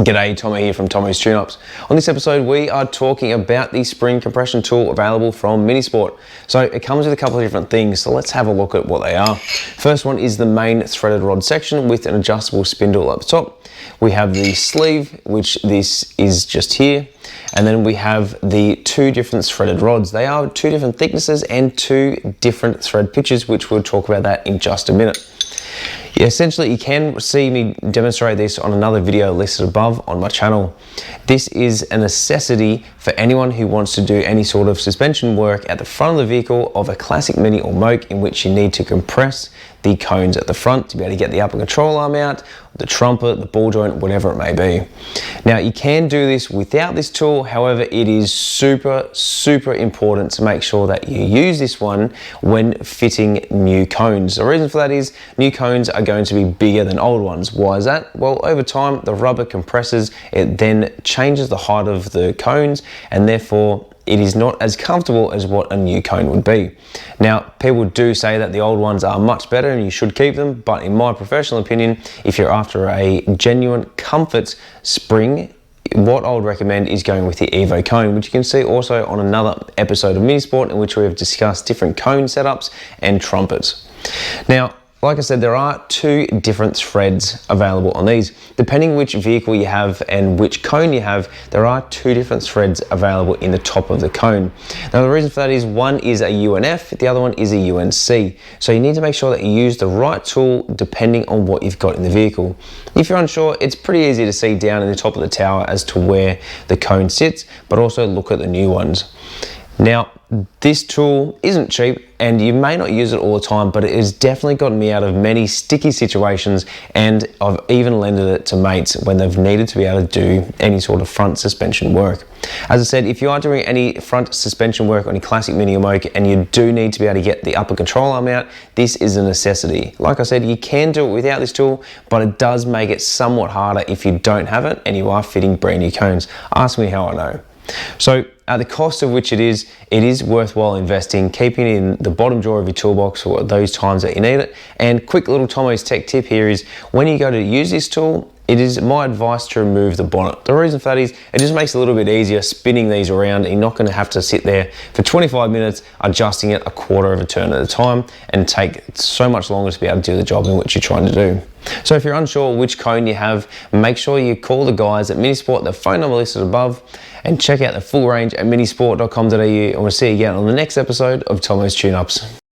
G'day, Tomo here from Tomo's Tune-Ups. On this episode, we are talking about the spring compression tool available from Minisport. So it comes with a couple of different things, so let's have a look at what they are. First one is the main threaded rod section with an adjustable spindle up top. We have the sleeve, which this is just here. And then we have the two different threaded rods. They are two different thicknesses and two different thread pitches, which we'll talk about that in just a minute. Yeah, essentially, you can see me demonstrate this on another video listed above on my channel. This is a necessity for anyone who wants to do any sort of suspension work at the front of the vehicle of a classic Mini or Moke, in which you need to compress the cones at the front to be able to get the upper control arm out, the trumpet, the ball joint, whatever it may be. Now, you can do this without this tool. However, it is super important to make sure that you use this one when fitting new cones. The reason for that is new cones are going to be bigger than old ones. Why is that? Well, over time, the rubber compresses, it then changes the height of the cones, and therefore it is not as comfortable as what a new cone would be. Now, people do say that the old ones are much better and you should keep them, but in my professional opinion, if you're after a genuine comfort spring, what I would recommend is going with the Evo cone, which you can see also on another episode of Minisport, in which we have discussed different cone setups and trumpets. Now, like I said, there are two different threads available on these. Depending which vehicle you have and which cone you have, there are two different threads available in the top of the cone. Now, the reason for that is one is a UNF, the other one is a UNC. So you need to make sure that you use the right tool depending on what you've got in the vehicle. If you're unsure, it's pretty easy to see down in the top of the tower as to where the cone sits, but also look at the new ones. Now, this tool isn't cheap and you may not use it all the time, but it has definitely gotten me out of many sticky situations, and I've even lended it to mates when they've needed to be able to do any sort of front suspension work. As I said, if you are doing any front suspension work on a classic Mini or Moke and you do need to be able to get the upper control arm out, this is a necessity. Like I said, you can do it without this tool, but it does make it somewhat harder if you don't have it and you are fitting brand new cones. Ask me how I know. So at the cost of which it is worthwhile investing, keeping it in the bottom drawer of your toolbox for those times that you need it. And quick little Tomo's tech tip here is, when you go to use this tool, it is my advice to remove the bonnet. The reason for that is it just makes it a little bit easier spinning these around. You're not going to have to sit there for 25 minutes adjusting it a quarter of a turn at a time and take so much longer to be able to do the job in which you're trying to do. So if you're unsure which cone you have, make sure you call the guys at Minisport, the phone number listed above, and check out the full range at minisport.com.au, and we'll see you again on the next episode of Tomo's Tune-Ups.